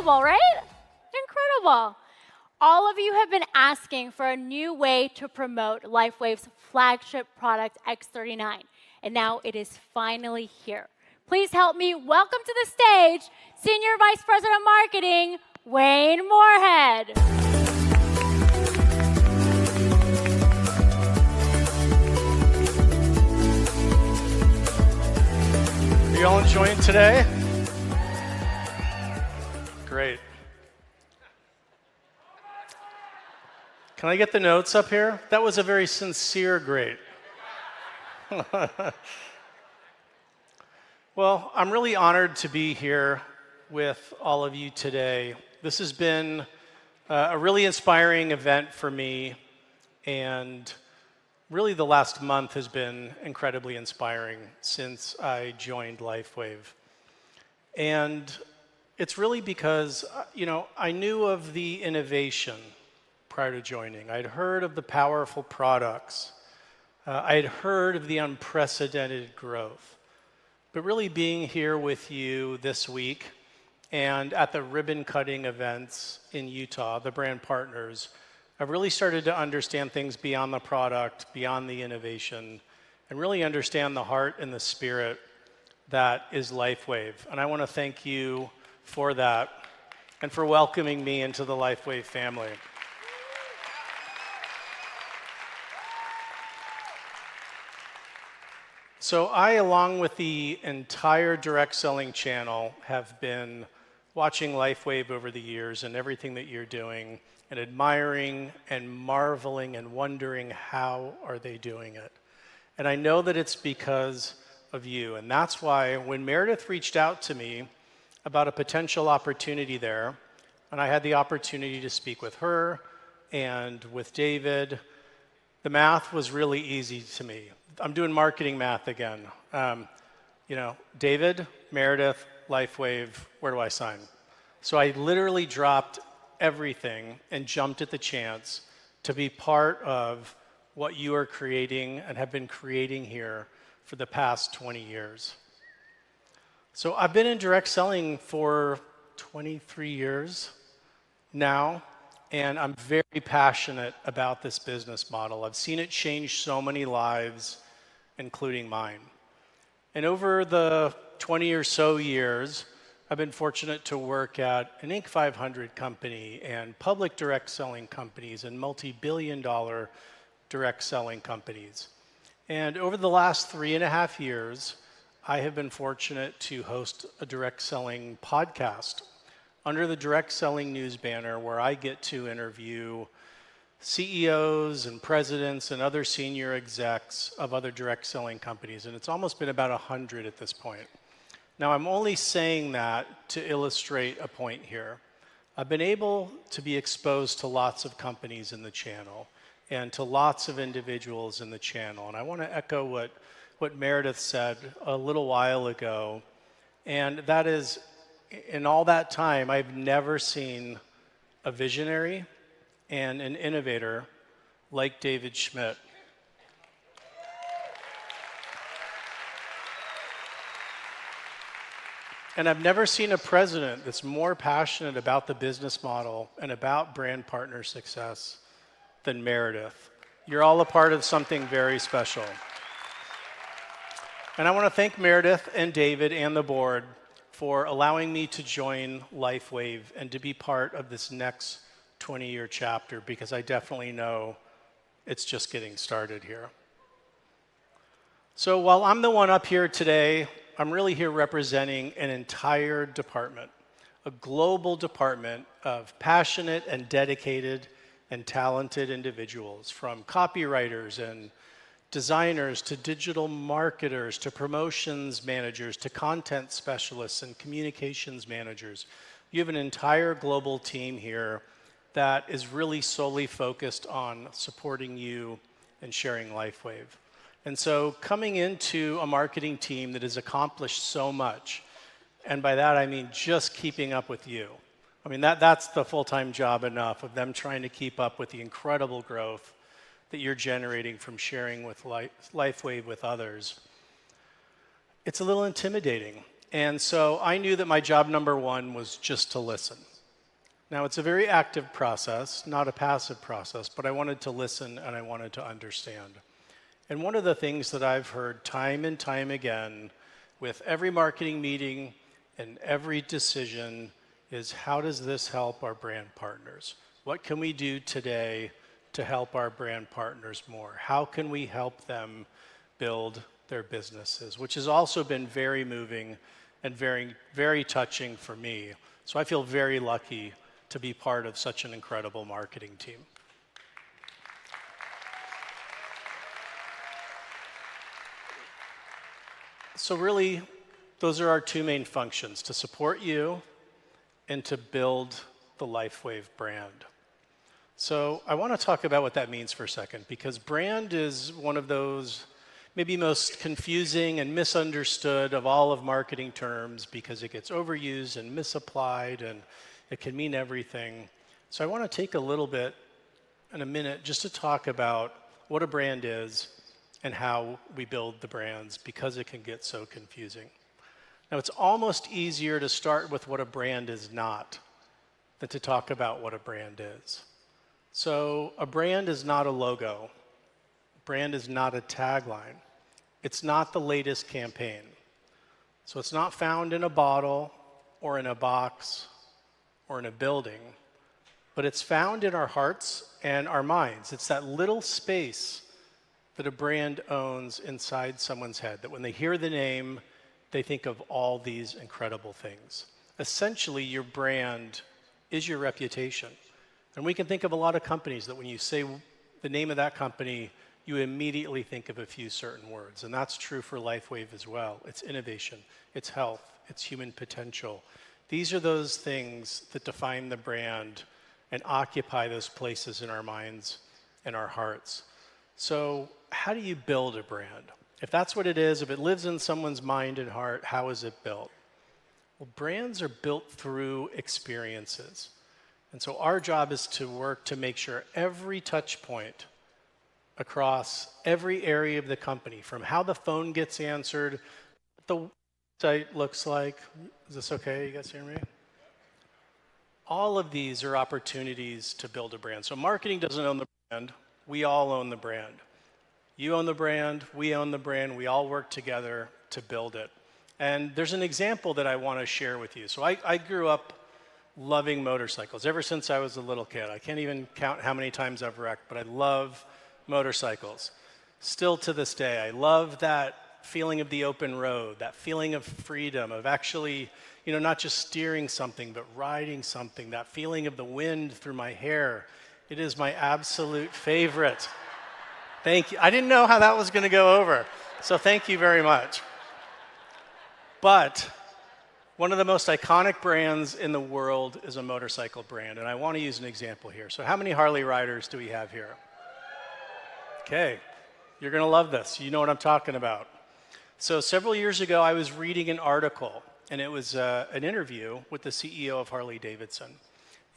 incredible, right? Incredible. All of you have been asking for a new way to promote LifeWave's flagship product, X39, and now it is finally here. Please help me welcome to the stage Senior Vice President of Marketing, Wayne Moorehead. Are you all enjoying today? Great. Can I get the notes up here? That was a very sincere great. Well, I'm really honored to be here with all of you today. This has been a really inspiring event for me, and really the last month has been incredibly inspiring since I joined LifeWave. And it's really because, I knew of the innovation prior to joining. I'd heard of the powerful products. I'd heard of the unprecedented growth. But really being here with you this week and at the ribbon cutting events in Utah, the brand partners, I've really started to understand things beyond the product, beyond the innovation, and really understand the heart and the spirit that is LifeWave. And I want to thank you for that and for welcoming me into the LifeWave family. So I, along with the entire direct selling channel, have been watching LifeWave over the years and everything that you're doing and admiring and marveling and wondering how are they doing it. And I know that it's because of you. And that's why when Meredith reached out to me about a potential opportunity there, and I had the opportunity to speak with her and with David, the math was really easy to me. I'm doing marketing math again. David, Meredith, LifeWave, where do I sign? So I literally dropped everything and jumped at the chance to be part of what you are creating and have been creating here for the past 20 years. So I've been in direct selling for 23 years now, and I'm very passionate about this business model. I've seen it change so many lives, including mine. And over the 20 or so years, I've been fortunate to work at an Inc. 500 company and public direct selling companies and multi-billion-dollar direct selling companies. And over the last 3.5 years, I have been fortunate to host a direct selling podcast under the Direct Selling News banner, where I get to interview CEOs and presidents and other senior execs of other direct selling companies. And it's almost been about 100 at this point. Now, I'm only saying that to illustrate a point here. I've been able to be exposed to lots of companies in the channel and to lots of individuals in the channel. And I want to echo what Meredith said a little while ago. And that is, in all that time, I've never seen a visionary and an innovator like David Schmidt. And I've never seen a president that's more passionate about the business model and about brand partner success than Meredith. You're all a part of something very special. And I want to thank Meredith and David and the board for allowing me to join LifeWave and to be part of this next 20-year chapter, because I definitely know it's just getting started here. So while I'm the one up here today, I'm really here representing an entire department, a global department of passionate and dedicated and talented individuals, from copywriters and designers to digital marketers to promotions managers to content specialists and communications managers. You have an entire global team here that is really solely focused on supporting you and sharing LifeWave. And so coming into a marketing team that has accomplished so much, and by that I mean just keeping up with you. I mean, that's the full-time job enough of them trying to keep up with the incredible growth that you're generating from sharing with LifeWave with others. It's a little intimidating. And so I knew that my job number one was just to listen. Now, it's a very active process, not a passive process, but I wanted to listen and I wanted to understand. And one of the things that I've heard time and time again with every marketing meeting and every decision is, how does this help our brand partners? What can we do today to help our brand partners more? How can we help them build their businesses? Which has also been very moving and very, very touching for me. So I feel very lucky to be part of such an incredible marketing team. So really, those are our two main functions: to support you and to build the LifeWave brand. So I want to talk about what that means for a second, because brand is one of those maybe most confusing and misunderstood of all of marketing terms, because it gets overused and misapplied and it can mean everything. So I want to take a little bit in a minute just to talk about what a brand is and how we build the brands, because it can get so confusing. Now, it's almost easier to start with what a brand is not than to talk about what a brand is. So a brand is not a logo. A brand is not a tagline. It's not the latest campaign. So it's not found in a bottle or in a box or in a building, but it's found in our hearts and our minds. It's that little space that a brand owns inside someone's head, that when they hear the name, they think of all these incredible things. Essentially, your brand is your reputation. And we can think of a lot of companies that when you say the name of that company, you immediately think of a few certain words. And that's true for LifeWave as well. It's innovation, it's health, it's human potential. These are those things that define the brand and occupy those places in our minds and our hearts. So how do you build a brand? If that's what it is, if it lives in someone's mind and heart, how is it built? Well, brands are built through experiences. And so our job is to work to make sure every touch point across every area of the company, from how the phone gets answered, what the website looks like. Is this okay? You guys hear me? All of these are opportunities to build a brand. So marketing doesn't own the brand. We all own the brand. You own the brand, we own the brand, we all work together to build it. And there's an example that I want to share with you. So I grew up loving motorcycles ever since I was a little kid. I can't even count how many times I've wrecked, but I love motorcycles. Still to this day, I love that feeling of the open road, that feeling of freedom, of actually, not just steering something, but riding something, that feeling of the wind through my hair. It is my absolute favorite. Thank you. I didn't know how that was going to go over, so thank you very much. But one of the most iconic brands in the world is a motorcycle brand, and I want to use an example here. So how many Harley riders do we have here? Okay, you're going to love this. You know what I'm talking about. So several years ago, I was reading an article, and it was an interview with the CEO of Harley Davidson.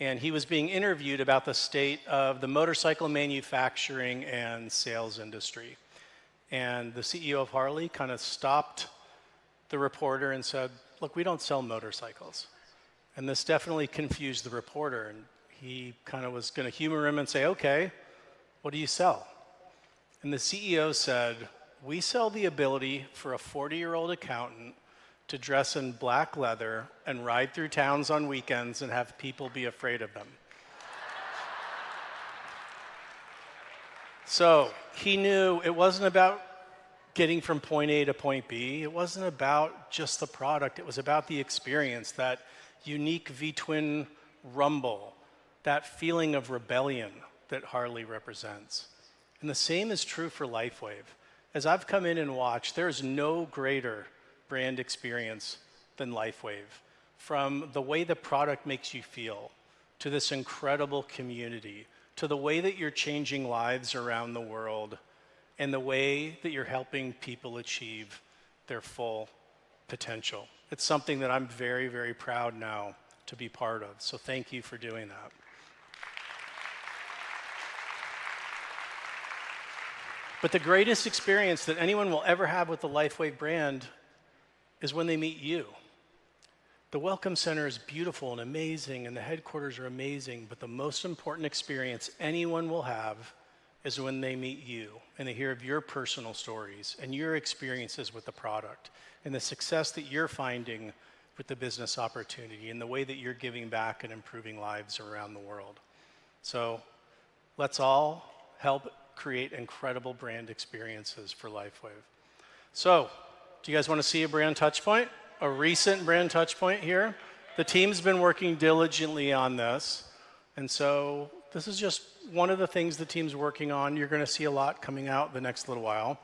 And he was being interviewed about the state of the motorcycle manufacturing and sales industry. And the CEO of Harley kind of stopped the reporter and said, "Look, we don't sell motorcycles." And this definitely confused the reporter. And he kind of was going to humor him and say, "Okay, what do you sell?" And the CEO said, "We sell the ability for a 40-year-old accountant to dress in black leather and ride through towns on weekends and have people be afraid of them." So he knew it wasn't about getting from point A to point B. It wasn't about just the product. It was about the experience, that unique V-twin rumble, that feeling of rebellion that Harley represents. And the same is true for LifeWave. As I've come in and watched, there's no greater brand experience than LifeWave. From the way the product makes you feel, to this incredible community, to the way that you're changing lives around the world, and the way that you're helping people achieve their full potential. It's something that I'm very, very proud now to be part of. So thank you for doing that. But the greatest experience that anyone will ever have with the LifeWave brand is when they meet you. The Welcome Center is beautiful and amazing, and the headquarters are amazing, but the most important experience anyone will have is when they meet you and they hear of your personal stories and your experiences with the product and the success that you're finding with the business opportunity and the way that you're giving back and improving lives around the world. So let's all help create incredible brand experiences for LifeWave. So, do you guys want to see a brand touch point? A recent brand touch point here? The team's been working diligently on this. And so this is just one of the things the team's working on. You're going to see a lot coming out the next little while.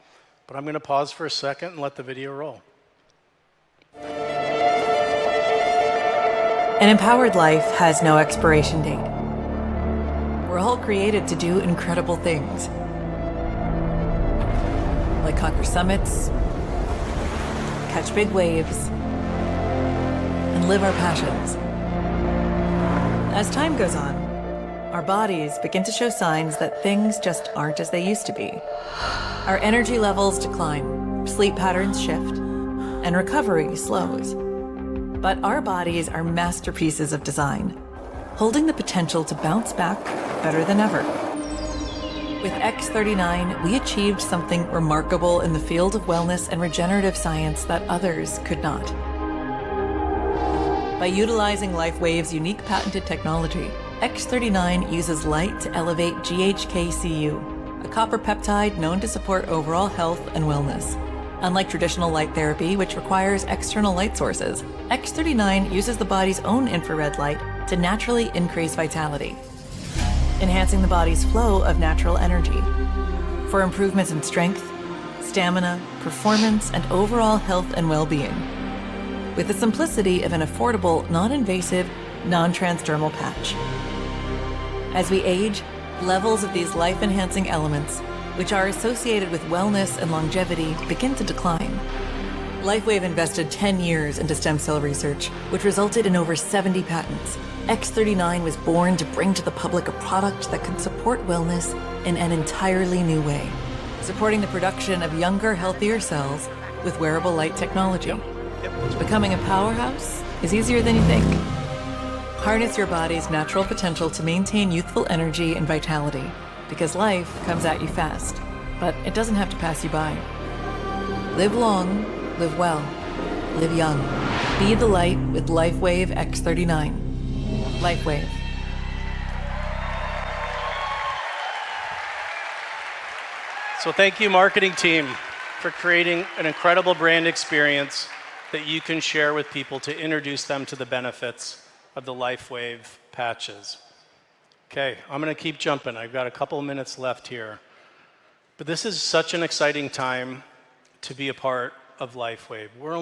But I'm going to pause for a second and let the video roll. An empowered life has no expiration date. We're all created to do incredible things, like conquer summits, catch big waves, and live our passions. As time goes on, our bodies begin to show signs that things just aren't as they used to be. Our energy levels decline, sleep patterns shift, and recovery slows. But our bodies are masterpieces of design, holding the potential to bounce back better than ever. With X39, we achieved something remarkable in the field of wellness and regenerative science that others could not. By utilizing LifeWave's unique patented technology, X39 uses light to elevate GHK-Cu, a copper peptide known to support overall health and wellness. Unlike traditional light therapy, which requires external light sources, X39 uses the body's own infrared light to naturally increase vitality, enhancing the body's flow of natural energy for improvements in strength, stamina, performance, and overall health and well-being, with the simplicity of an affordable, non-invasive, non-transdermal patch. As we age, levels of these life-enhancing elements, which are associated with wellness and longevity, begin to decline. LifeWave invested 10 years into stem cell research, which resulted in over 70 patents. X39 was born to bring to the public a product that could support wellness in an entirely new way, supporting the production of younger, healthier cells with wearable light technology. Becoming a powerhouse is easier than you think. Harness your body's natural potential to maintain youthful energy and vitality, because life comes at you fast, but it doesn't have to pass you by. Live long, live well, live young. Be the light with LifeWave X39. LifeWave. So thank you, marketing team, for creating an incredible brand experience that you can share with people to introduce them to the benefits of the LifeWave patches. Okay, I'm going to keep jumping. I've got a couple of minutes left here. But this is such an exciting time to be a part of LifeWave. We're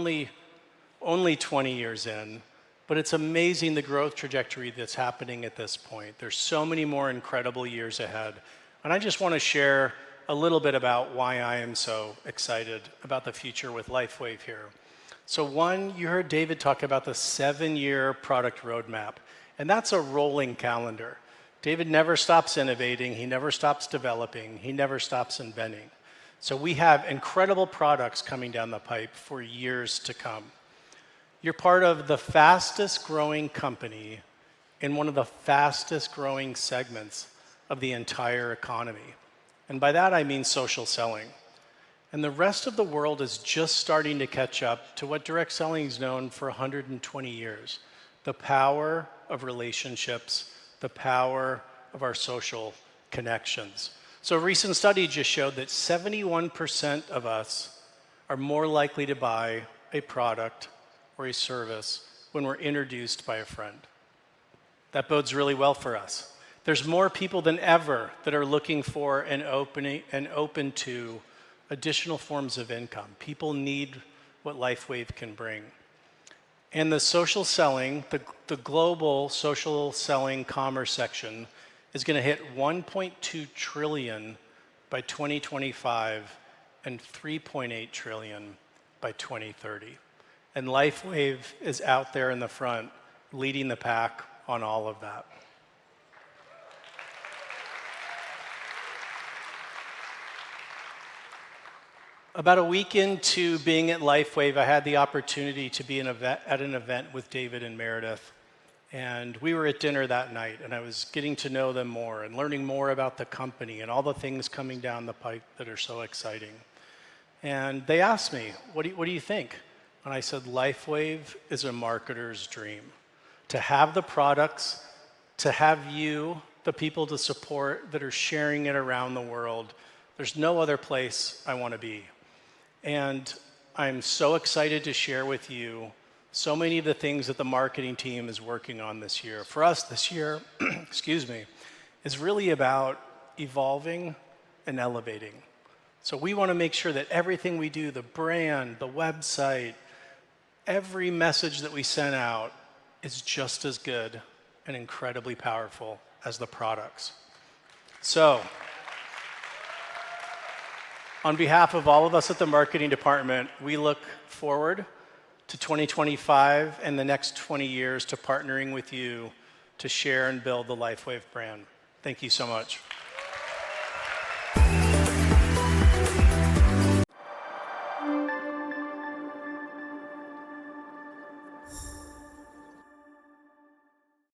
only 20 years in, but it's amazing the growth trajectory that's happening at this point. There's so many more incredible years ahead. And I just want to share a little bit about why I am so excited about the future with LifeWave here. So one, you heard David talk about the 7-year product roadmap, and that's a rolling calendar. David never stops innovating, he never stops developing, he never stops inventing. So we have incredible products coming down the pipe for years to come. You're part of the fastest growing company in one of the fastest growing segments of the entire economy. And by that I mean social selling. And the rest of the world is just starting to catch up to what direct selling is known for 120 years. The power of relationships, the power of our social connections. So a recent study just showed that 71% of us are more likely to buy a product or a service when we're introduced by a friend. That bodes really well for us. There's more people than ever that are looking for and open to additional forms of income. People need what LifeWave can bring. And the social selling, the global social selling commerce section is going to hit 1.2 trillion by 2025 and 3.8 trillion by 2030. And LifeWave is out there in the front, leading the pack on all of that. About a week into being at LifeWave, I had the opportunity to be at an event with David and Meredith. And we were at dinner that night, and I was getting to know them more and learning more about the company and all the things coming down the pipe that are so exciting. And they asked me, what do you think? And I said, LifeWave is a marketer's dream. To have the products, to have you, the people to support that are sharing it around the world, there's no other place I want to be. And I'm so excited to share with you so many of the things that the marketing team is working on this year. For us this year, excuse me, is really about evolving and elevating. So we want to make sure that everything we do, the brand, the website, every message that we send out is just as good and incredibly powerful as the products. So, on behalf of all of us at the marketing department, we look forward to 2025 and the next 20 years to partnering with you to share and build the LifeWave brand. Thank you so much.